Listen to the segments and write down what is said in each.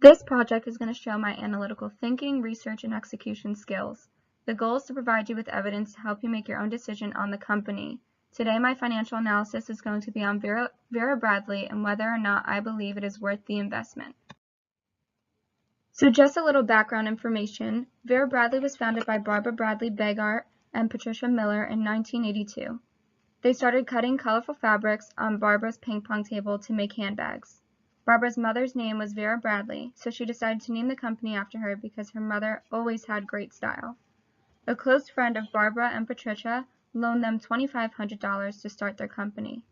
This project is going to show my analytical thinking, research, and execution skills. The goal is to provide you with evidence to help you make your own decision on the company. Today, my financial analysis is going to be on Vera Bradley and whether or not I believe it is worth the investment. So just a little background information. Vera Bradley was founded by Barbara Bradley Begart and Patricia Miller in 1982. They started cutting colorful fabrics on Barbara's ping pong table to make handbags. Barbara's mother's name was Vera Bradley, so she decided to name the company after her because her mother always had great style. A close friend of Barbara and Patricia loaned them $2,500 to start their company.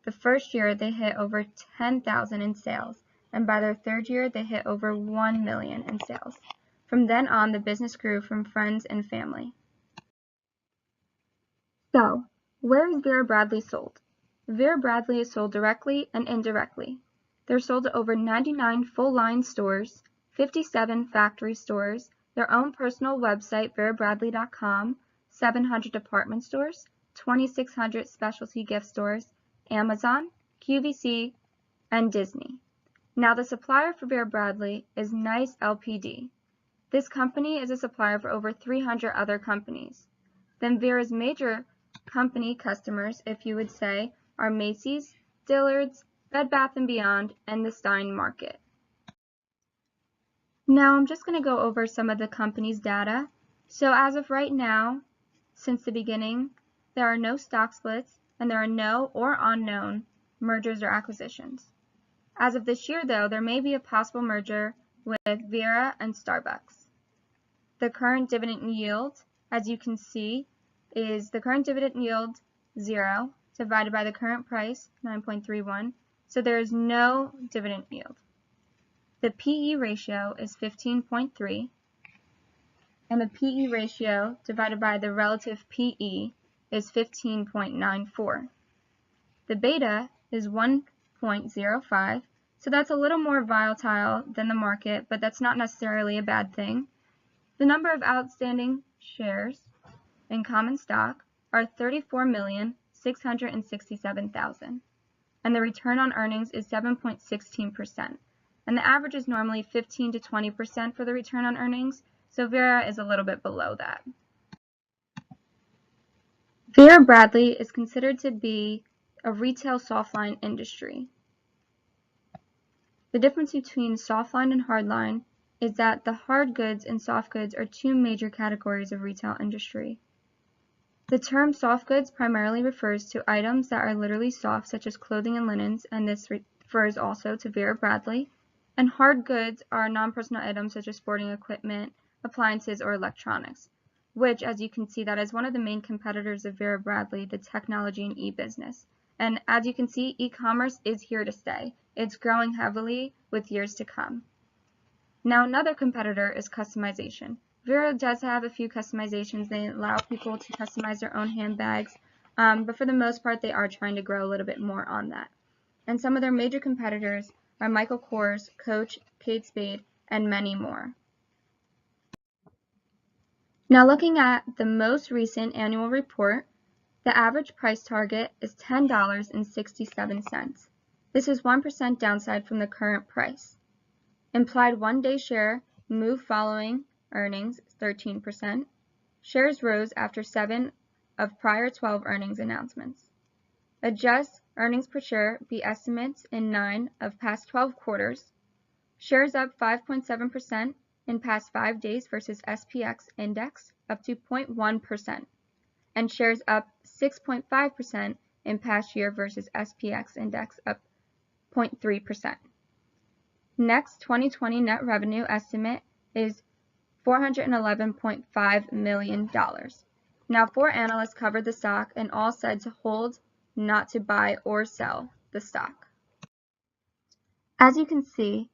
The first year they hit over $10,000 in sales, and by their third year they hit over $1 million in sales. From then on, the business grew from friends and family. So, where is Vera Bradley sold? Vera Bradley is sold directly and indirectly. They're sold to over 99 full-line stores, 57 factory stores, their own personal website, verabradley.com, 700 department stores, 2,600 specialty gift stores, Amazon, QVC, and Disney. Now, the supplier for Vera Bradley is Nice Ltd. This company is a supplier for over 300 other companies. Then Vera's major company customers, if you would say, are Macy's, Dillard's, Bed Bath & Beyond, and the Stein Market. Now I'm just going to go over some of the company's data. So as of right now, since the beginning, there are no stock splits and there are no or unknown mergers or acquisitions. As of this year though, there may be a possible merger with Vera and Starbucks. The current dividend yield, as you can see, is the current dividend yield 0 divided by the current price, 9.31. So there is no dividend yield. The PE ratio is 15.3, and the PE ratio divided by the relative PE is 15.94. The beta is 1.05, so that's a little more volatile than the market, but that's not necessarily a bad thing. The number of outstanding shares in common stock are 34,667,000. And the return on earnings is 7.16%. And the average is normally 15 to 20% for the return on earnings, so Vera is a little bit below that. Vera Bradley is considered to be a retail softline industry. The difference between softline and hardline is that the hard goods and soft goods are two major categories of retail industry. The term soft goods primarily refers to items that are literally soft, such as clothing and linens, and this refers also to Vera Bradley. And hard goods are non-personal items such as sporting equipment, appliances, or electronics, which, as you can see, that is one of the main competitors of Vera Bradley, the technology and e-business. And as you can see, e-commerce is here to stay. It's growing heavily with years to come. Now, another competitor is customization. Vera does have a few customizations. They allow people to customize their own handbags, but for the most part, they are trying to grow a little bit more on that. And some of their major competitors are Michael Kors, Coach, Kate Spade, and many more. Now, looking at the most recent annual report, the average price target is $10.67. This is 1% downside from the current price. Implied one-day share move following earnings 13%. Shares rose after 7 of prior 12 earnings announcements. Adjust earnings per share beat estimates in 9 of past 12 quarters. Shares up 5.7% in past 5 days versus SPX index up to 0.1%. And shares up 6.5% in past year versus SPX index up 0.3%. Next, 2020 net revenue estimate is $411.5 million. Now, 4 analysts covered the stock and all said to hold, not to buy or sell the stock. As you can see,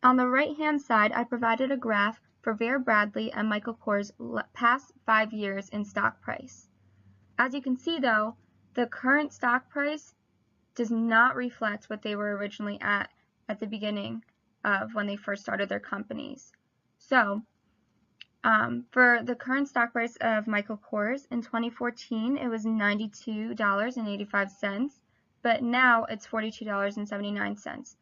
on the right-hand side, I provided a graph for Vera Bradley and Michael Kors' past 5 years in stock price. As you can see, though, the current stock price does not reflect what they were originally at the beginning of when they first started their companies. So, for the current stock price of Michael Kors in 2014, it was $92.85, but now it's $42.79.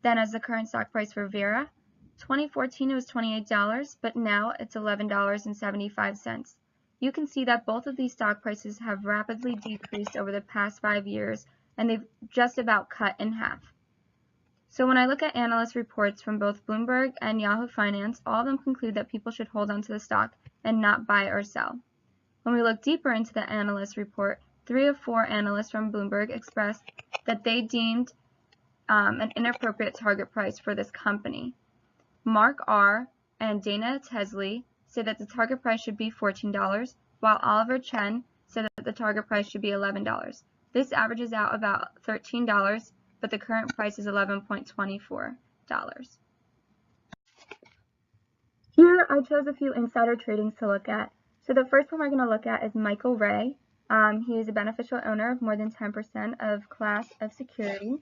Then as the current stock price for Vera, 2014 it was $28, but now it's $11.75. You can see that both of these stock prices have rapidly decreased over the past 5 years, and they've just about cut in half. So when I look at analyst reports from both Bloomberg and Yahoo Finance, all of them conclude that people should hold onto the stock and not buy or sell. When we look deeper into the analyst report, 3 of 4 analysts from Bloomberg expressed that they deemed an inappropriate target price for this company. Mark R. and Dana Tesley say that the target price should be $14, while Oliver Chen said that the target price should be $11. This averages out about $13, but the current price is $11.24. Here I chose a few insider tradings to look at. So the first one we're going to look at is Michael Ray. He is a beneficial owner of more than 10% of class of security.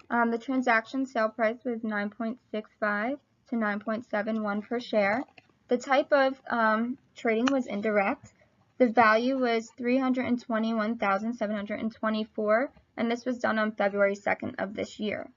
The transaction sale price was $9.65 to $9.71 per share. The type of trading was indirect. The value was $321,724, and this was done on February 2nd of this year.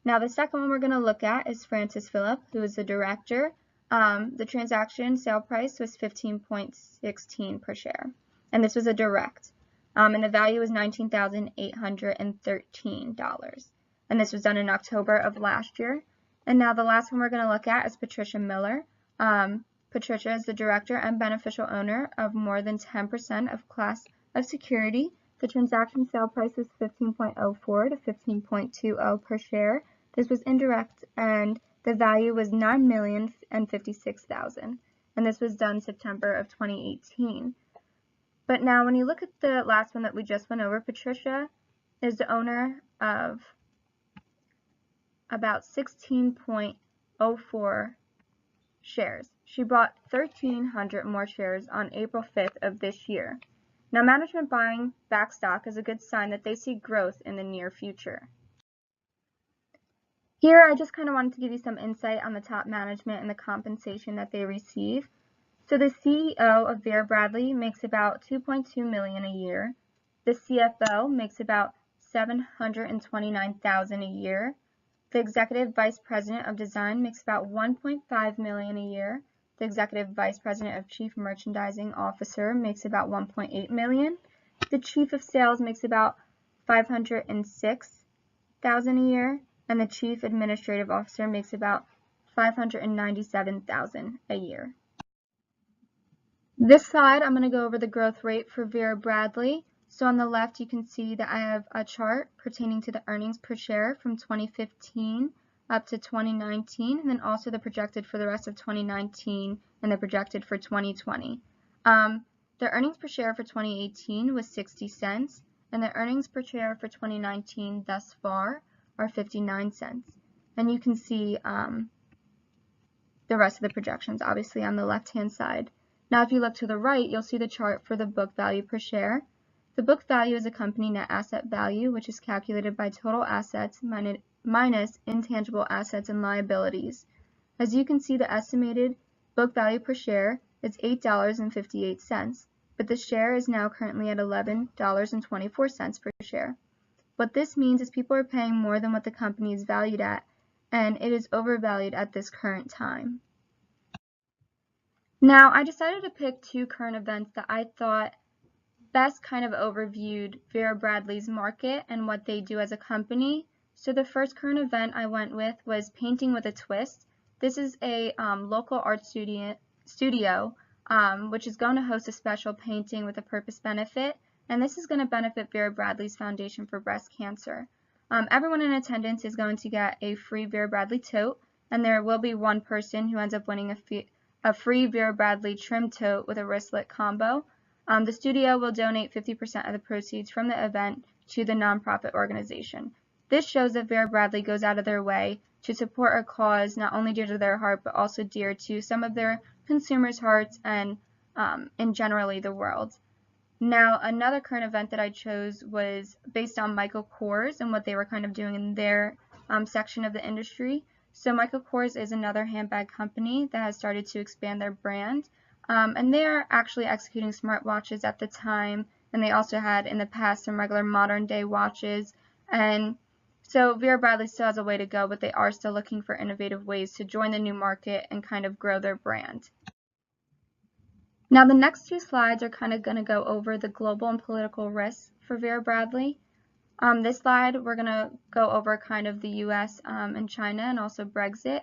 Now the second one we're going to look at is Francis Phillip, who is the director. The transaction sale price was $15.16 per share, and this was a direct. And the value was $19,813, and this was done in October of last year. And now the last one we're going to look at is Patricia Miller. Patricia is the director and beneficial owner of more than 10% of class of security. The transaction sale price was $15.04 to $15.20 per share. This was indirect, and the value was $9,056,000, and this was done September of 2018. But now when you look at the last one that we just went over, Patricia is the owner of about 16.04 shares. She bought 1,300 more shares on April 5th of this year. Now management buying back stock is a good sign that they see growth in the near future. Here I just kind of wanted to give you some insight on the top management and the compensation that they receive. So the CEO of Vera Bradley makes about $2.2 million a year. The CFO makes about $729,000 a year. The executive vice president of design makes about $1.5 million a year. The executive vice president of chief merchandising officer makes about $1.8 million. The chief of sales makes about $506,000 a year, and the chief administrative officer makes about $597,000 a year. This slide, I'm going to go over the growth rate for Vera Bradley. So on the left, you can see that I have a chart pertaining to the earnings per share from 2015 up to 2019, and then also the projected for the rest of 2019 and the projected for 2020. The earnings per share for 2018 was 60 cents, and the earnings per share for 2019 thus far are 59 cents. And you can see the rest of the projections obviously on the left-hand side. Now if you look to the right, you'll see the chart for the book value per share. The book value is a company net asset value, which is calculated by total assets minus intangible assets and liabilities. As you can see, the estimated book value per share is $8.58, but the share is now currently at $11.24 per share. What this means is people are paying more than what the company is valued at, and it is overvalued at this current time. Now, I decided to pick 2 current events that I thought best kind of overviewed Vera Bradley's market and what they do as a company. So the first current event I went with was Painting with a Twist. This is a local art studio which is going to host a special painting with a purpose benefit, and this is going to benefit Vera Bradley's Foundation for Breast Cancer. Everyone in attendance is going to get a free Vera Bradley tote, and there will be one person who ends up winning a free Vera Bradley trim tote with a wristlet combo. The studio will donate 50% of the proceeds from the event to the nonprofit organization. This shows that Vera Bradley goes out of their way to support a cause not only dear to their heart, but also dear to some of their consumers' hearts and in generally the world. Now, another current event that I chose was based on Michael Kors and what they were kind of doing in their section of the industry. So Michael Kors is another handbag company that has started to expand their brand. And they are actually executing smartwatches at the time, and they also had in the past some regular modern day watches. And So Vera Bradley still has a way to go, but they are still looking for innovative ways to join the new market and kind of grow their brand. Now the next two slides are kind of going to go over the global and political risks for Vera Bradley. This slide we're going to go over kind of the US and China and also Brexit,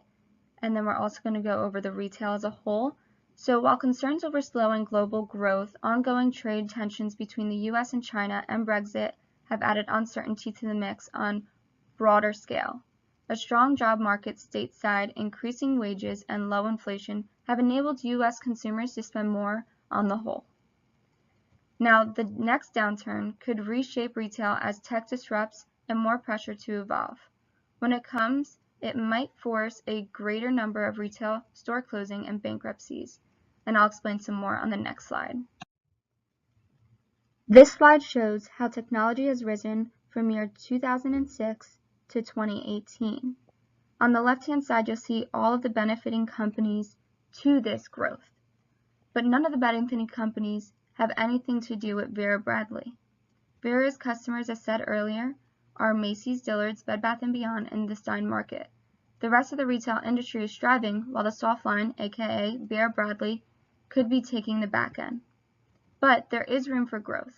and then we're also going to go over the retail as a whole. So while concerns over slowing global growth, ongoing trade tensions between the US and China and Brexit have added uncertainty to the mix on broader scale. A strong job market stateside, increasing wages, and low inflation have enabled US consumers to spend more on the whole. Now, the next downturn could reshape retail as tech disrupts and more pressure to evolve. When it comes, it might force a greater number of retail store closing and bankruptcies. And I'll explain some more on the next slide. This slide shows how technology has risen from year 2006 to 2018. On the left-hand side, you'll see all of the benefiting companies to this growth. But none of the benefiting companies have anything to do with Vera Bradley. Vera's customers, as said earlier, are Macy's, Dillard's, Bed Bath & Beyond, and the Stein Market. The rest of the retail industry is striving, while the soft line, aka Vera Bradley, could be taking the back end. But there is room for growth.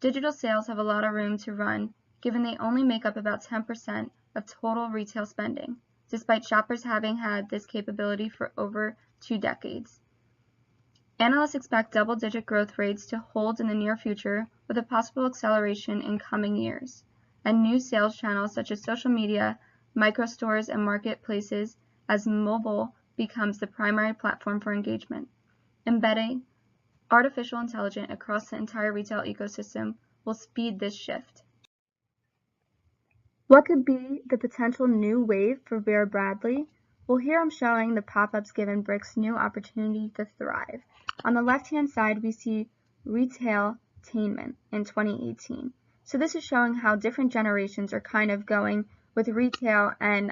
Digital sales have a lot of room to run, given they only make up about 10% of total retail spending, despite shoppers having had this capability for over 2 decades. Analysts expect double-digit growth rates to hold in the near future, with a possible acceleration in coming years, and new sales channels such as social media, microstores, and marketplaces as mobile becomes the primary platform for engagement. Embedding artificial intelligence across the entire retail ecosystem will speed this shift. What could be the potential new wave for Vera Bradley? Well, here I'm showing the pop-ups given Brick's new opportunity to thrive. On the left-hand side, we see retail-tainment in 2018. So this is showing how different generations are kind of going with retail and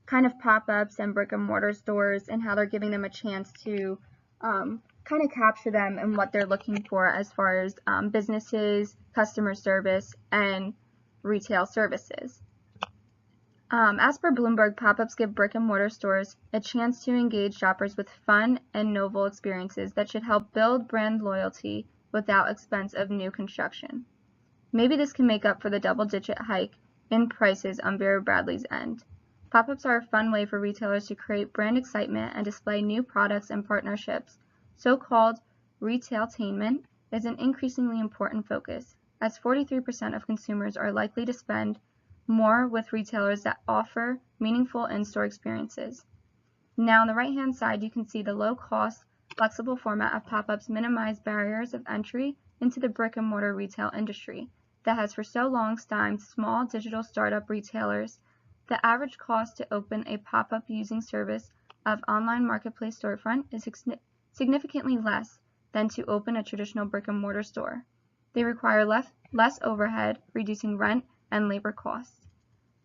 kind of pop-ups and brick-and-mortar stores, and how they're giving them a chance to kind of capture them and what they're looking for as far as businesses, customer service, and retail services. As per Bloomberg, pop-ups give brick-and-mortar stores a chance to engage shoppers with fun and novel experiences that should help build brand loyalty without expense of new construction. Maybe this can make up for the double-digit hike in prices on Vera Bradley's end. Pop-ups are a fun way for retailers to create brand excitement and display new products and partnerships. So-called retail-tainment is an increasingly important focus, as 43% of consumers are likely to spend more with retailers that offer meaningful in-store experiences. Now on the right-hand side, you can see the low-cost, flexible format of pop-ups minimize barriers of entry into the brick-and-mortar retail industry that has for so long stymied small digital startup retailers. The average cost to open a pop-up using service of online marketplace storefront is significantly less than to open a traditional brick-and-mortar store. They require less overhead, reducing rent and labor costs.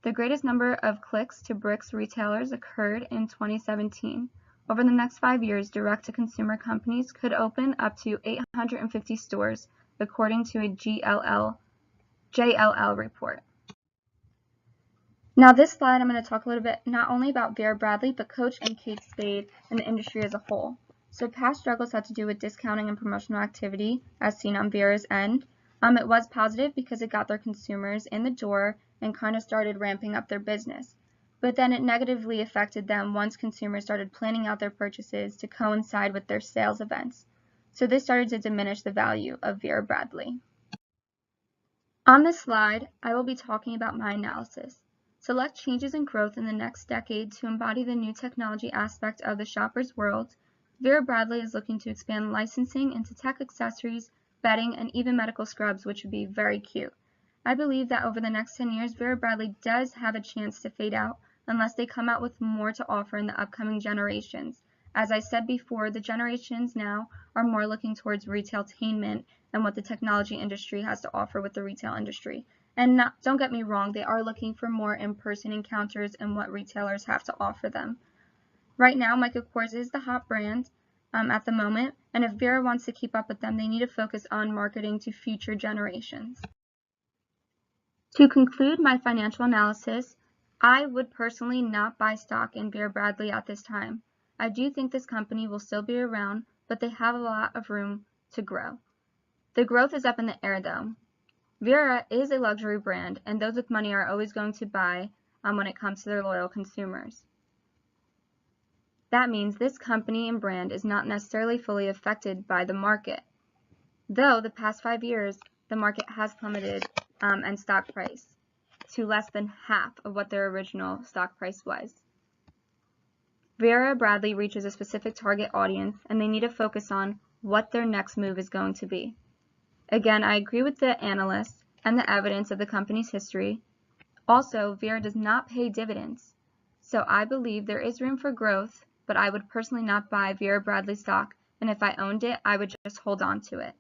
The greatest number of clicks to bricks retailers occurred in 2017. Over the next 5 years, direct-to-consumer companies could open up to 850 stores, according to a JLL report. Now this slide, I'm going to talk a little bit not only about Vera Bradley, but Coach and Kate Spade and the industry as a whole. So past struggles had to do with discounting and promotional activity, as seen on Vera's end. It was positive because it got their consumers in the door and kind of started ramping up their business. But then it negatively affected them once consumers started planning out their purchases to coincide with their sales events. So this started to diminish the value of Vera Bradley. On this slide, I will be talking about my analysis. Select changes in growth in the next decade to embody the new technology aspect of the shopper's world. Vera Bradley is looking to expand licensing into tech accessories, bedding, and even medical scrubs, which would be very cute. I believe that over the next 10 years, Vera Bradley does have a chance to fade out unless they come out with more to offer in the upcoming generations. As I said before, the generations now are more looking towards retail-tainment and what the technology industry has to offer with the retail industry. And don't get me wrong, they are looking for more in-person encounters and what retailers have to offer them. Right now, Michael Kors is the hot brand at the moment, and if Vera wants to keep up with them, they need to focus on marketing to future generations. To conclude my financial analysis, I would personally not buy stock in Vera Bradley at this time. I do think this company will still be around, but they have a lot of room to grow. The growth is up in the air though. Vera is a luxury brand, and those with money are always going to buy when it comes to their loyal consumers. That means this company and brand is not necessarily fully affected by the market. Though the past 5 years, the market has plummeted and stock price to less than half of what their original stock price was. Vera Bradley reaches a specific target audience, and they need to focus on what their next move is going to be. Again, I agree with the analysts and the evidence of the company's history. Also, Vera does not pay dividends, so I believe there is room for growth, but I would personally not buy Vera Bradley stock, and if I owned it, I would just hold on to it.